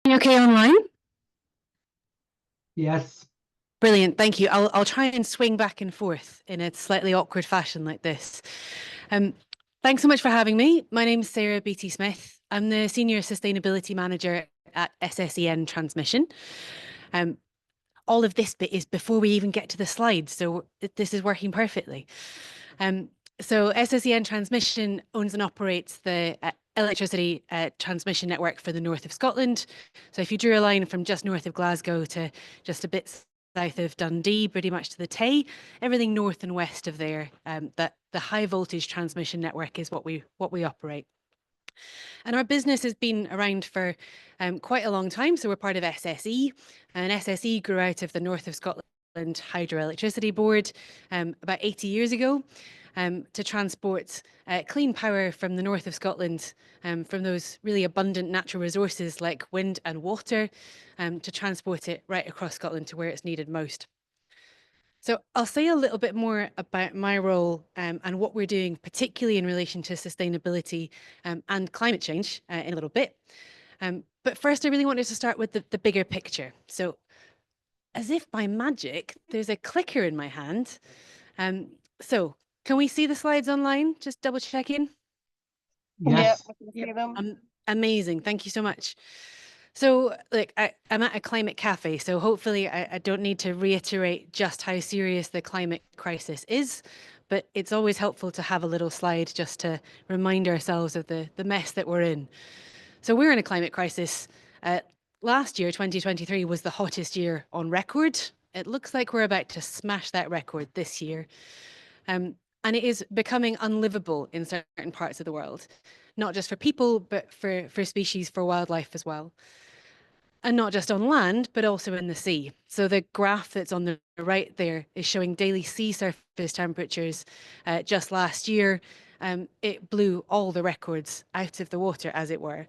Okay, online. Yes. Brilliant, thank you. I'll try and swing back and forth in a slightly awkward fashion like this. Um, Thanks so much for having me. My name is Sarah Beattie Smith. I'm the Senior Sustainability Manager at SSEN Transmission. Um, all of this bit is before we even get to the slides, so this is working perfectly. Um, so SSEN Transmission owns and operates the electricity transmission network for the north of Scotland. So if you drew a line from just north of Glasgow to just a bit south of Dundee, pretty much to the Tay, everything north and west of there, that the high voltage transmission network is what we operate. And our business has been around for quite a long time. So we're part of SSE, and SSE grew out of the North of Scotland Hydroelectricity Board about 80 years ago to transport clean power from the north of Scotland, from those really abundant natural resources like wind and water, to transport it right across Scotland to where it's needed most. So I'll say a little bit more about my role and what we're doing, particularly in relation to sustainability and climate change in a little bit. But first, I really wanted to start with the bigger picture. So as if by magic, there's a clicker in my hand. Um, so can we see the slides online? Just double checking. Yeah, Yes. I can see them. Amazing. Thank you so much. So, look, I'm at a climate cafe, so hopefully I don't need to reiterate just how serious the climate crisis is, but it's always helpful to have a little slide just to remind ourselves of the mess that we're in. So we're in a climate crisis. Last year, 2023, was the hottest year on record. It looks like we're about to smash that record this year. And it is becoming unlivable in certain parts of the world, not just for people, but for species, for wildlife as well. And not just on land, but also in the sea. So the graph that's on the right there is showing daily sea surface temperatures. Just last year, it blew all the records out of the water, as it were.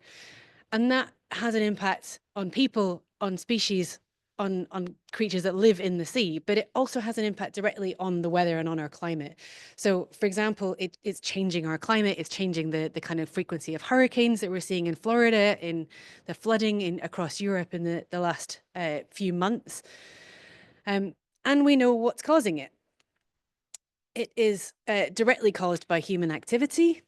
And that has an impact on people, on species, on creatures that live in the sea, but it also has an impact directly on the weather and on our climate. So, for example, it's changing our climate, it's changing the kind of frequency of hurricanes that we're seeing in Florida, in the flooding across Europe in the last few months. And we know what's causing it. It is directly caused by human activity.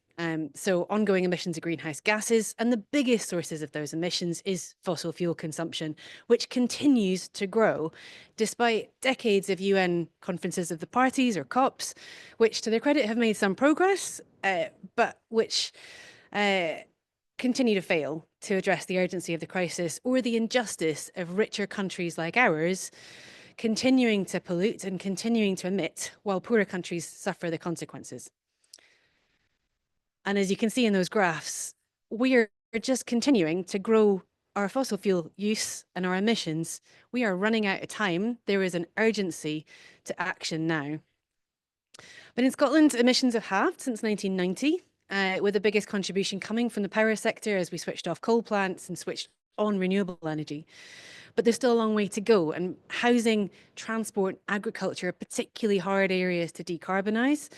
So ongoing emissions of greenhouse gases, and the biggest sources of those emissions is fossil fuel consumption, which continues to grow despite decades of UN conferences of the parties or COPs, which to their credit have made some progress, but which continue to fail to address the urgency of the crisis or the injustice of richer countries like ours continuing to pollute and continuing to emit while poorer countries suffer the consequences. And as you can see in those graphs, we are just continuing to grow our fossil fuel use and our emissions. We are running out of time. There is an urgency to action now. But in Scotland, emissions have halved since 1990, with the biggest contribution coming from the power sector as we switched off coal plants and switched on renewable energy. But there's still a long way to go, and housing, transport, agriculture are particularly hard areas to decarbonise.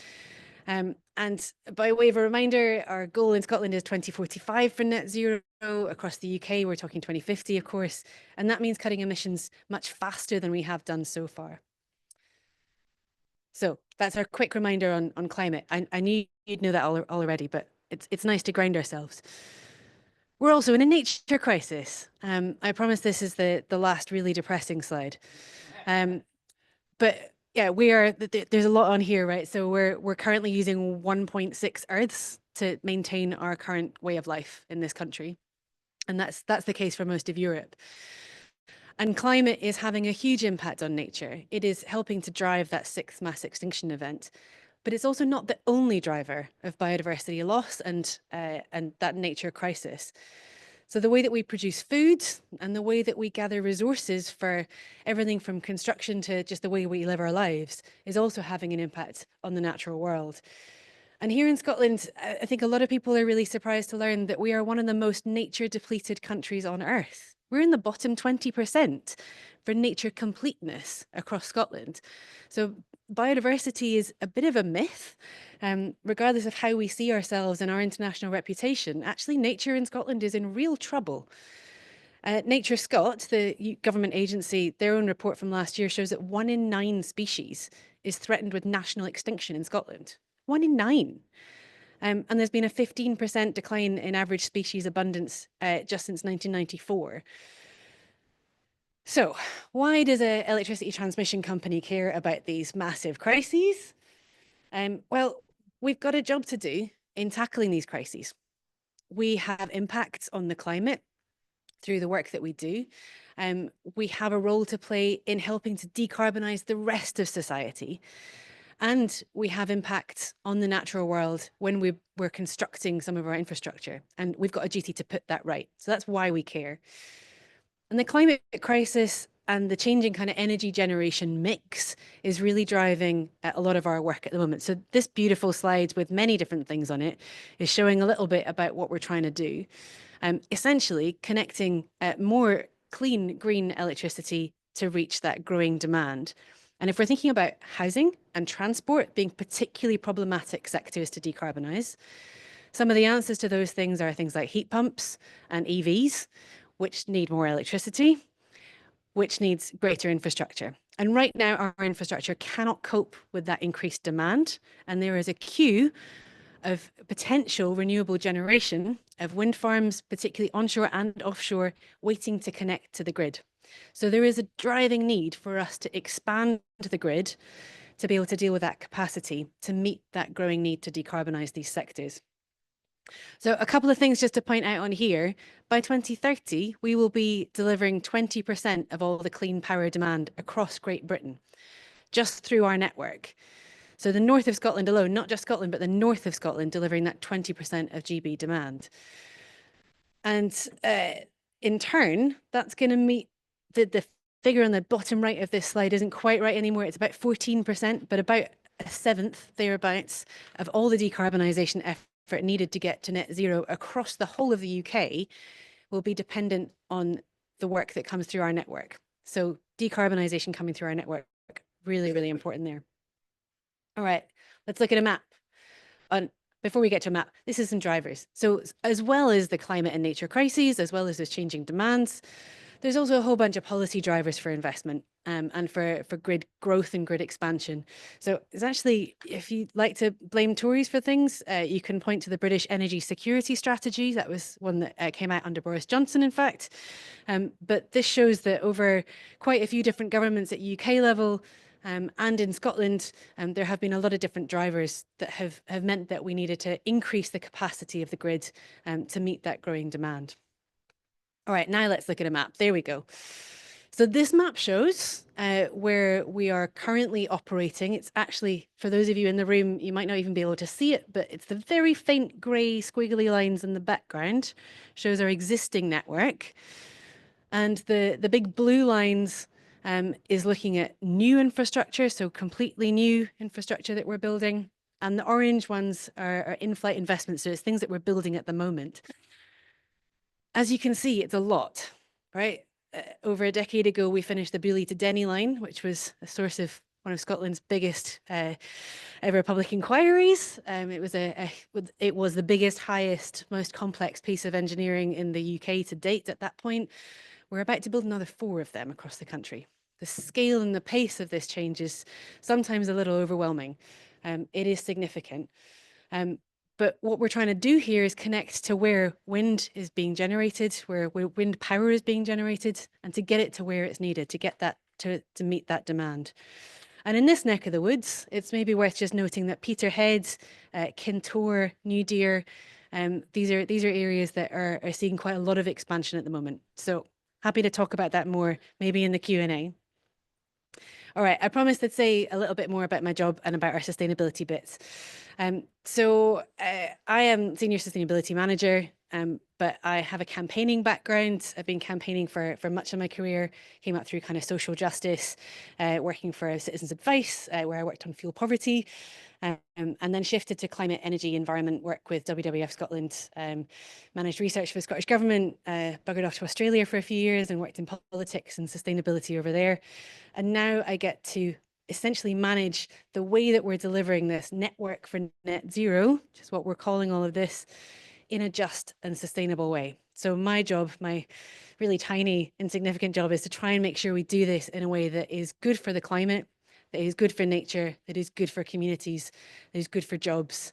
And by way of a reminder, our goal in Scotland is 2045 for net zero. Across the UK, we're talking 2050, of course, and that means cutting emissions much faster than we have done so far. So that's our quick reminder on climate. I knew you'd know that already, but it's nice to ground ourselves. We're also in a nature crisis. I promise this is the last really depressing slide. But yeah, there's a lot on here, right? So we're currently using 1.6 Earths to maintain our current way of life in this country. And that's the case for most of Europe. And climate is having a huge impact on nature. It is helping to drive that sixth mass extinction event. But it's also not the only driver of biodiversity loss and that nature crisis. So the way that we produce food and the way that we gather resources for everything from construction to just the way we live our lives is also having an impact on the natural world. And here in Scotland, I think a lot of people are really surprised to learn that we are one of the most nature depleted countries on earth. We're in the bottom 20% for nature completeness across Scotland. So biodiversity is a bit of a myth. Regardless of how we see ourselves and our international reputation, actually nature in Scotland is in real trouble. Nature Scott, the government agency, their own report from last year shows that 1 in 9 species is threatened with national extinction in Scotland. 1 in 9. And there's been a 15% decline in average species abundance just since 1994. So, why does an electricity transmission company care about these massive crises? Well, we've got a job to do in tackling these crises. We have impacts on the climate through the work that we do. We have a role to play in helping to decarbonize the rest of society. And we have impacts on the natural world when we're constructing some of our infrastructure. And we've got a duty to put that right. So that's why we care. And the climate crisis and the changing kind of energy generation mix is really driving a lot of our work at the moment. So this beautiful slide with many different things on it is showing a little bit about what we're trying to do. Essentially connecting more clean green electricity to reach that growing demand. And if we're thinking about housing and transport being particularly problematic sectors to decarbonise, some of the answers to those things are things like heat pumps and EVs, which need more electricity, which needs greater infrastructure. And right now, our infrastructure cannot cope with that increased demand. And there is a queue of potential renewable generation of wind farms, particularly onshore and offshore, waiting to connect to the grid. So there is a driving need for us to expand the grid to be able to deal with that capacity to meet that growing need to decarbonise these sectors. So a couple of things just to point out on here. By 2030, we will be delivering 20% of all the clean power demand across Great Britain, just through our network. So the north of Scotland alone, not just Scotland, but the north of Scotland, delivering that 20% of GB demand. And in turn, that's going to meet the figure on the bottom right of this slide isn't quite right anymore. It's about 14%, but about a seventh thereabouts of all the decarbonisation effort needed to get to net zero across the whole of the UK will be dependent on the work that comes through our network. So decarbonisation coming through our network, really, really important there. All right, let's look at a map. Before we get to a map, this is some drivers. So as well as the climate and nature crises, as well as those changing demands, there's also a whole bunch of policy drivers for investment and for grid growth and grid expansion. So it's actually, if you like to blame Tories for things, you can point to the British Energy Security Strategy. That was one that came out under Boris Johnson, in fact. But this shows that over quite a few different governments at UK level, and in Scotland, there have been a lot of different drivers that have meant that we needed to increase the capacity of the grid to meet that growing demand. All right, now let's look at a map. There we go. So this map shows where we are currently operating. It's actually, for those of you in the room, you might not even be able to see it, but it's the very faint grey squiggly lines in the background, shows our existing network. And the big blue lines is looking at new infrastructure, so completely new infrastructure that we're building. And the orange ones are in-flight investments, so it's things that we're building at the moment. As you can see, it's a lot, right? Over a decade ago, we finished the Beauly to Denny line, which was a source of one of Scotland's biggest ever public inquiries. It was the biggest, highest, most complex piece of engineering in the UK to date at that point. We're about to build another 4 of them across the country. The scale and the pace of this change is sometimes a little overwhelming. It is significant. But what we're trying to do here is connect to where wind is being generated, where wind power is being generated, and to get it to where it's needed, to get that to meet that demand. And in this neck of the woods, it's maybe worth just noting that Peterhead, Kintore, New Deer, these are areas that are seeing quite a lot of expansion at the moment. So happy to talk about that more, maybe in the Q&A. All right, I promised I'd say a little bit more about my job and about our sustainability bits. I am Senior Sustainability Manager, but I have a campaigning background. I've been campaigning for much of my career, came up through kind of social justice, working for Citizens Advice, where I worked on fuel poverty, and then shifted to climate, energy, environment work with WWF Scotland, managed research for the Scottish Government, buggered off to Australia for a few years and worked in politics and sustainability over there. And now I get to essentially manage the way that we're delivering this network for net zero, which is what we're calling all of this, in a just and sustainable way. So my job, my really tiny, insignificant job is to try and make sure we do this in a way that is good for the climate, that is good for nature, that is good for communities, that is good for jobs,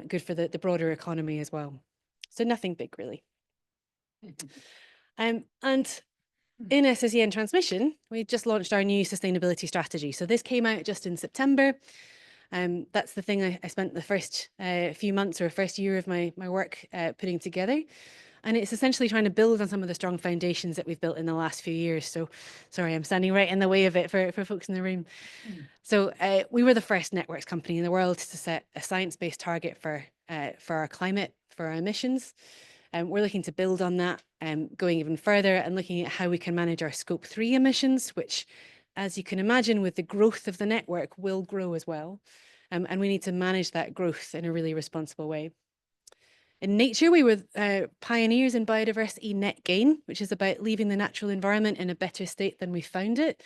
good for the broader economy as well. So nothing big, really. And in SSEN Transmission, we just launched our new sustainability strategy. So this came out just in September. That's the thing I spent the first few months or first year of my work putting together. And it's essentially trying to build on some of the strong foundations that we've built in the last few years. So sorry, I'm standing right in the way of it for folks in the room. So we were the first networks company in the world to set a science-based target for our climate, for our emissions. We're looking to build on that, going even further and looking at how we can manage our scope 3 emissions, which, as you can imagine, with the growth of the network, will grow as well. And we need to manage that growth in a really responsible way. In nature, we were pioneers in biodiversity net gain, which is about leaving the natural environment in a better state than we found it.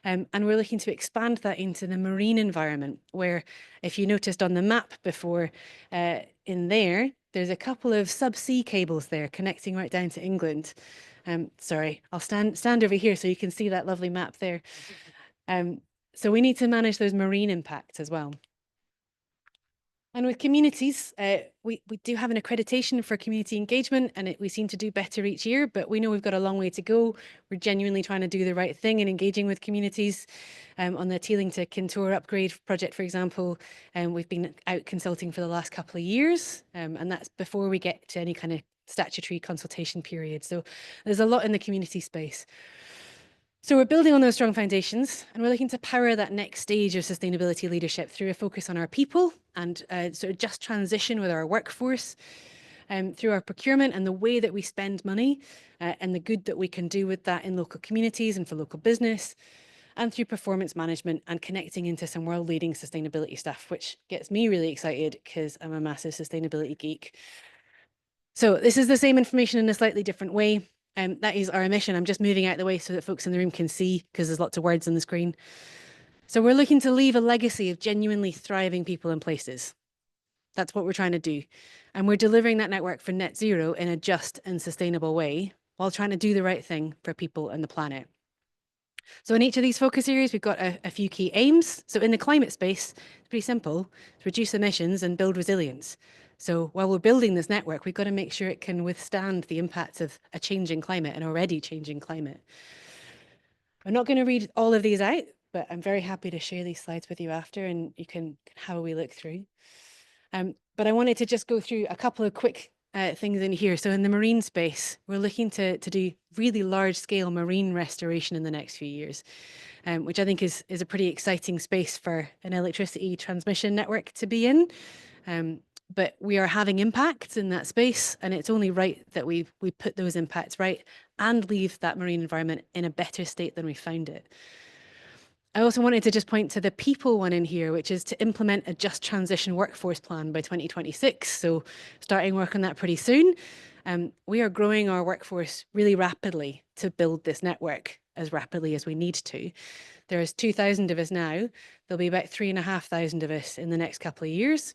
And we're looking to expand that into the marine environment, where if you noticed on the map before in there, there's a couple of subsea cables there connecting right down to England. Sorry, I'll stand over here so you can see that lovely map there. So we need to manage those marine impacts as well. And with communities, we do have an accreditation for community engagement, and we seem to do better each year, but we know we've got a long way to go. We're genuinely trying to do the right thing and engaging with communities. On the Teeling to Kintor upgrade project, for example, we've been out consulting for the last couple of years, and that's before we get to any kind of statutory consultation period. So there's a lot in the community space. So we're building on those strong foundations, and we're looking to power that next stage of sustainability leadership through a focus on our people and sort of just transition with our workforce, through our procurement and the way that we spend money, and the good that we can do with that in local communities and for local business, and through performance management and connecting into some world-leading sustainability stuff, which gets me really excited because I'm a massive sustainability geek. So this is the same information in a slightly different way. That is our emission. I'm just moving out the way so that folks in the room can see, because there's lots of words on the screen. So we're looking to leave a legacy of genuinely thriving people and places. That's what we're trying to do. And we're delivering that network for net zero in a just and sustainable way, while trying to do the right thing for people and the planet. So in each of these focus areas, we've got a few key aims. So in the climate space, it's pretty simple: to reduce emissions and build resilience. So while we're building this network, we've got to make sure it can withstand the impacts of a changing climate, an already changing climate. I'm not going to read all of these out, but I'm very happy to share these slides with you after, and you can have a wee look through. But I wanted to just go through a couple of quick things in here. So in the marine space, we're looking to do really large scale marine restoration in the next few years, which I think is a pretty exciting space for an electricity transmission network to be in. But we are having impacts in that space, and it's only right that we put those impacts right and leave that marine environment in a better state than we found it. I also wanted to just point to the people one in here, which is to implement a just transition workforce plan by 2026. So starting work on that pretty soon. We are growing our workforce really rapidly to build this network as rapidly as we need to. There's 2,000 of us now. There'll be about 3,500 of us in the next couple of years.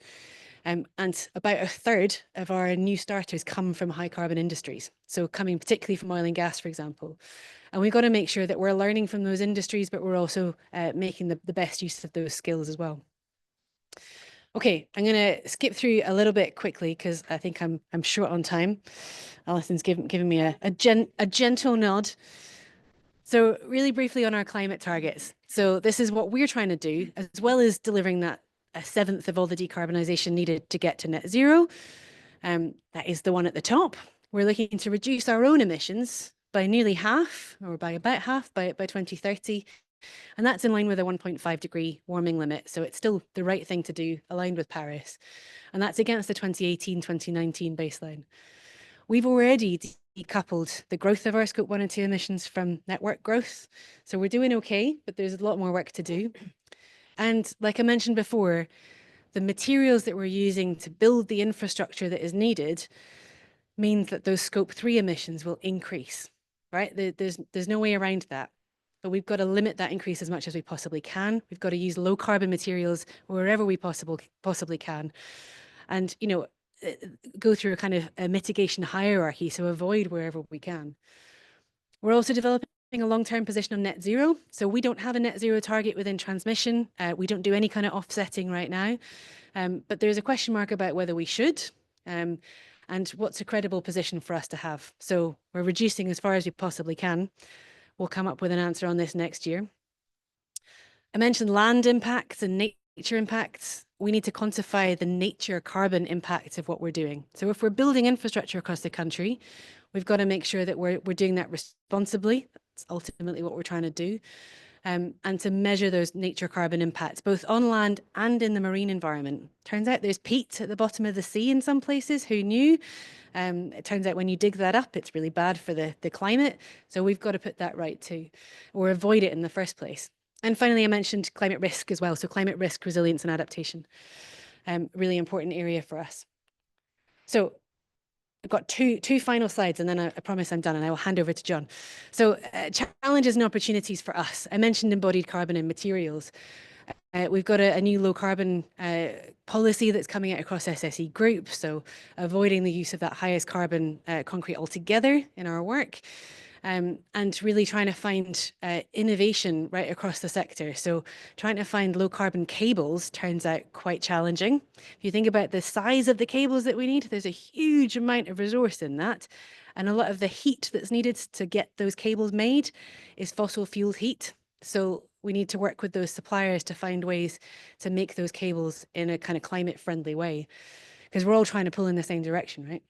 And about a third of our new starters come from high carbon industries. So coming particularly from oil and gas, for example. And we've got to make sure that we're learning from those industries, but we're also making the best use of those skills as well. Okay, I'm going to skip through a little bit quickly because I think I'm short on time. Alison's giving me a gentle nod. So really briefly on our climate targets. So this is what we're trying to do, as well as delivering that a seventh of all the decarbonisation needed to get to net zero. That is the one at the top. We're looking to reduce our own emissions by nearly half, or by about half by 2030. And that's in line with a 1.5 degree warming limit. So it's still the right thing to do, aligned with Paris. And that's against the 2018-2019 baseline. We've already decoupled the growth of our scope 1 and 2 emissions from network growth. So we're doing okay, but there's a lot more work to do. And like I mentioned before, the materials that we're using to build the infrastructure that is needed means that those scope 3 emissions will increase, right? There's no way around that. But we've got to limit that increase as much as we possibly can. We've got to use low carbon materials wherever we possibly can. And, you know, go through a kind of a mitigation hierarchy, so avoid wherever we can. We're also developing a long-term position on net zero. So we don't have a net zero target within transmission. We don't do any kind of offsetting right now. But there's a question mark about whether we should. And what's a credible position for us to have. So we're reducing as far as we possibly can. We'll come up with an answer on this next year. I mentioned land impacts and nature impacts. We need to quantify the nature carbon impacts of what we're doing. So if we're building infrastructure across the country, we've got to make sure that we're doing that responsibly. That's ultimately what we're trying to do. And to measure those nature carbon impacts, both on land and in the marine environment. Turns out there's peat at the bottom of the sea in some places. Who knew? It turns out when you dig that up, it's really bad for the climate. So we've got to put that right too, or avoid it in the first place. And finally, I mentioned climate risk as well. So climate risk, resilience and adaptation, really important area for us. So I've got two final slides and then I promise I'm done and I will hand over to John. So challenges and opportunities for us. I mentioned embodied carbon in materials. We've got a new low carbon policy that's coming out across SSE Group. So avoiding the use of that highest carbon concrete altogether in our work. And really trying to find innovation right across the sector. So trying to find low carbon cables turns out quite challenging. If you think about the size of the cables that we need, there's a huge amount of resource in that. And a lot of the heat that's needed to get those cables made is fossil fuel heat. So we need to work with those suppliers to find ways to make those cables in a kind of climate friendly way, because we're all trying to pull in the same direction, right?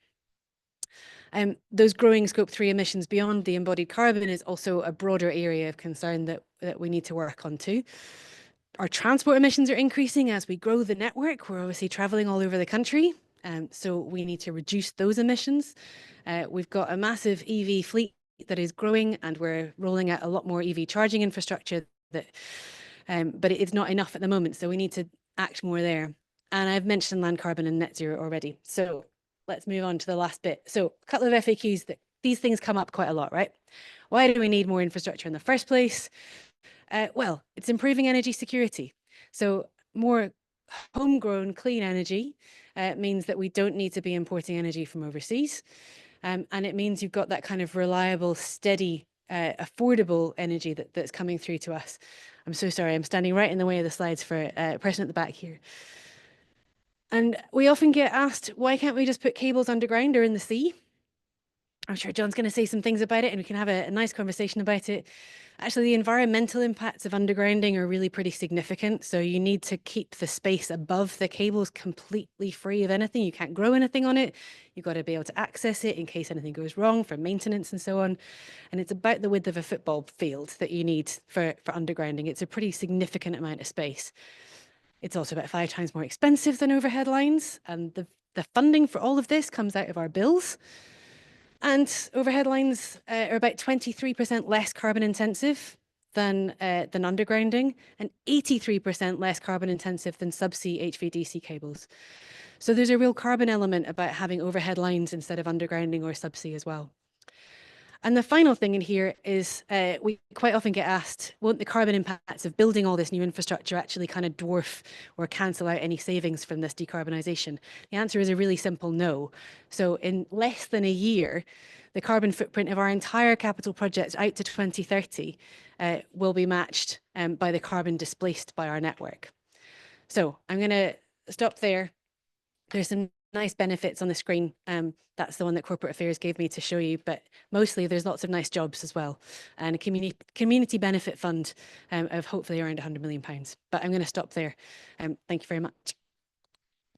Those growing scope 3 emissions beyond the embodied carbon is also a broader area of concern that we need to work on too. Our transport emissions are increasing as we grow the network. We're obviously traveling all over the country, so we need to reduce those emissions. We've got a massive EV fleet that is growing and we're rolling out a lot more EV charging infrastructure that, but it's not enough at the moment, so we need to act more there. And I've mentioned land carbon and net zero already. So let's move on to the last bit. So a couple of FAQs that these things come up quite a lot, right? Why do we need more infrastructure in the first place? Well, it's improving energy security. So more homegrown clean energy means that we don't need to be importing energy from overseas. And it means you've got that kind of reliable, steady, affordable energy that's coming through to us. I'm so sorry, I'm standing right in the way of the slides for a person at the back here. And we often get asked, why can't we just put cables underground or in the sea? I'm sure John's going to say some things about it and we can have a nice conversation about it. Actually, the environmental impacts of undergrounding are really pretty significant. So you need to keep the space above the cables completely free of anything. You can't grow anything on it. You've got to be able to access it in case anything goes wrong for maintenance and so on. And it's about the width of a football field that you need for undergrounding. It's a pretty significant amount of space. It's also about 5 times more expensive than overhead lines. And the funding for all of this comes out of our bills. And overhead lines are about 23% less carbon intensive than undergrounding and 83% less carbon intensive than subsea HVDC cables. So there's a real carbon element about having overhead lines instead of undergrounding or subsea as well. And the final thing in here is we quite often get asked, won't the carbon impacts of building all this new infrastructure actually kind of dwarf or cancel out any savings from this decarbonisation? The answer is a really simple no. So in less than a year, the carbon footprint of our entire capital project out to 2030 will be matched by the carbon displaced by our network. So I'm going to stop there. There's some nice benefits on the screen. That's the one that Corporate Affairs gave me to show you, but mostly there's lots of nice jobs as well, and a community benefit fund of hopefully around £100 million. But I'm going to stop there. Thank you very much.